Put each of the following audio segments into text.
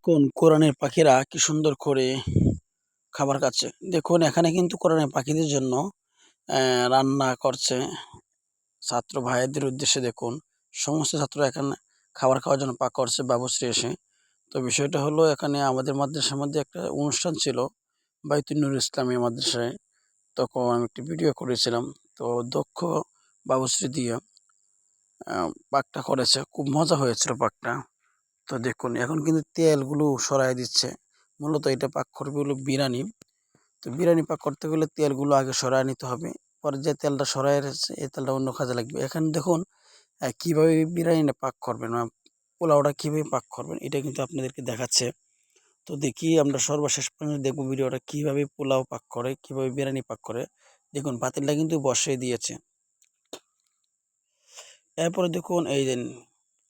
দেখুন কোরানের পাখিরা কি সুন্দর করে খাবার খাচ্ছে। দেখুন এখানে কিন্তু কোরানের পাখিদের জন্য রান্না করছে ছাত্র ভাইদের উদ্দেশ্যে। দেখুন সমস্ত ছাত্র এখানে খাবার খাওয়ার জন্য পাক করছে বাবুশ্রী এসে। তো বিষয়টা হলো এখানে আমাদের মাদ্রাসার মধ্যে একটা অনুষ্ঠান ছিল বাইতুল নূর ইসলামী মাদ্রাসায়। তখন আমি একটি ভিডিও করেছিলাম। তো দক্ষ বাবুশ্রী দিয়ে পাকটা করেছে, খুব মজা হয়েছিল পাকটা। তো দেখুন এখন কিন্তু তেলগুলো সরাই দিচ্ছে। মূলত এটা পাক করবে হলো বিরিয়ানি। তো বিরিয়ানি পাক করতে গেলে তেলগুলো আগে সরায় নিতে হবে। পরে যে তেলটা সরাই রেখেছে এই তেলটা অন্য কাজে লাগবে। এখানে দেখুন কীভাবে বিরিয়ানিটা পাক করবেন বা পোলাওটা কীভাবে পাক করবেন এটা কিন্তু আপনাদেরকে দেখাচ্ছে। তো দেখি আমরা সর্বশেষ পর্যন্ত দেখব ভিডিওটা কীভাবে পোলাও পাক করে, কীভাবে বিরিয়ানি পাক করে। দেখুন পাতিলটা কিন্তু বসিয়ে দিয়েছে। এরপরে দেখুন এই যে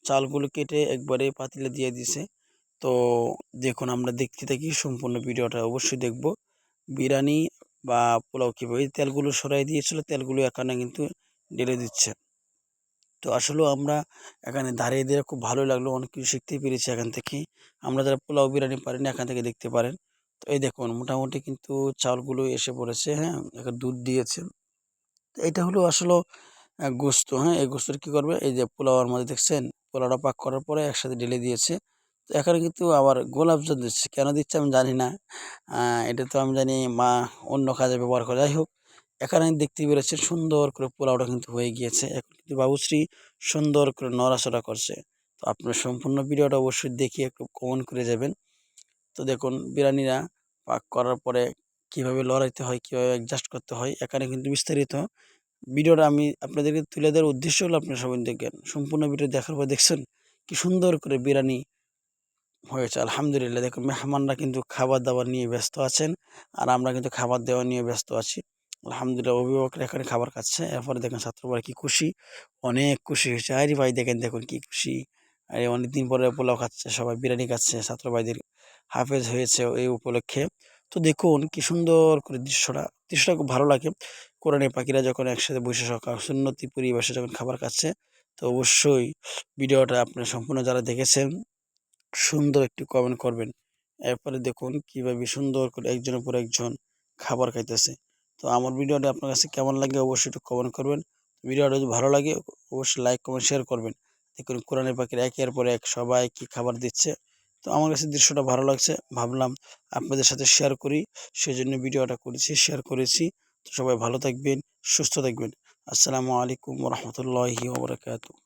চালগুলো কেটে একবারে পাতিলে দিয়ে দিছে। তো দেখুন আমরা দেখতে থাকি সম্পূর্ণ ভিডিওটা অবশ্যই দেখব। বিরিয়ানি বা পোলাও কীভাবে তেলগুলো সরাই দিয়েছিল, তেলগুলো এখানে কিন্তু ঢেলে দিচ্ছে। তো আসলেও আমরা এখানে দাঁড়িয়ে দিয়ে খুব ভালোই লাগলো, অনেক কিছু শিখতেই পেরেছি এখান থেকে। আমরা যারা পোলাও বিরিয়ানি পারি না এখান থেকে দেখতে পারেন। তো এই দেখুন মোটামুটি কিন্তু চাউলগুলো এসে পড়েছে, হ্যাঁ, এখন দুধ দিয়েছে। তো এটা হলো আসলে গোস্ত, হ্যাঁ, এই গোস্তটা কী করবে, এই যে পোলাওর মধ্যে দেখছেন পোলাওটা পাক করার পরে একসাথে ঢেলে দিয়েছে। তো এখানে কিন্তু আবার গোলাপ জল দিচ্ছে, কেন দিচ্ছে আমি জানি না। এটা তো আমি জানি মা অন্য কাজে ব্যবহার করে। যাই হোক এখানে দেখতে পেরেছেন সুন্দর করে পোলাওটা কিন্তু হয়ে গিয়েছে। এখন কিন্তু বাবুশ্রী সুন্দর করে নড়াচড়া করছে। তো আপনার সম্পূর্ণ ভিডিওটা অবশ্যই দেখে একটু কমেন্ট করে যাবেন। তো দেখুন বিরিয়ানিরা পাক করার পরে কীভাবে লড়াইতে হয়, কীভাবে অ্যাডজাস্ট করতে হয় এখানে কিন্তু বিস্তারিত ভিডিওটা আমি আপনাদেরকে তুলে দেওয়ার উদ্দেশ্য হলো আপনারা সবাই দেখেন। সম্পূর্ণ ভিডিও দেখার পর দেখছেন কি সুন্দর করে বিরিয়ানি হয়েছে। আলহামদুলিল্লাহ। দেখুন মেহমানরা কিন্তু খাবার-দাবার নিয়ে ব্যস্ত আছেন। আর আমরা কিন্তু খাবার দেওয়া নিয়ে ব্যস্ত আছি। আলহামদুলিল্লাহ অভিভাবকরা এখানে খাবার খাচ্ছে। এরপরে দেখেন ছাত্ররা কি খুশি, অনেক খুশি হয়েছে। আরে ভাই দেখেন, দেখুন কি খুশি। আরে অনেকদিন পরে পোলাও খাচ্ছে, সবাই বিরিয়ানি খাচ্ছে। ছাত্র ভাইদের হাফেজ হয়েছে এই উপলক্ষে। তো দেখুন কি সুন্দর করে দৃশ্যটা খুব ভালো লাগে। কোরআনের পাখিরা যখন একসাথে বসে সুন্নতি পরিবেশে যখন খাবার খাচ্ছে। তো অবশ্যই ভিডিওটা আপনারা সম্পূর্ণ যারা দেখেছেন সুন্দর একটি কমেন্ট করবেন। এরপরে দেখুন কিভাবে সুন্দর করে একজনের পর একজন খাবার খাইতেছে। তো আমার ভিডিওটা আপনার কাছে কেমন লাগে অবশ্যই একটু কমেন্ট করবেন। ভিডিওটা যদি ভালো লাগে অবশ্যই লাইক কমেন্ট শেয়ার করবেন। দেখুন কোরআনের পাখির একের পর এক সবাই কি খাবার দিচ্ছে। তো আমার কাছে দৃশ্যটা ভালো লাগছে, ভাবলাম আপনাদের সাথে শেয়ার করি, সেজন্য ভিডিওটা করেছি, শেয়ার করেছি। তো সবাই ভালো থাকবেন, সুস্থ থাকবেন। আসসালামু আলাইকুম ওয়া রাহমাতুল্লাহি ওয়া বারাকাতুহু।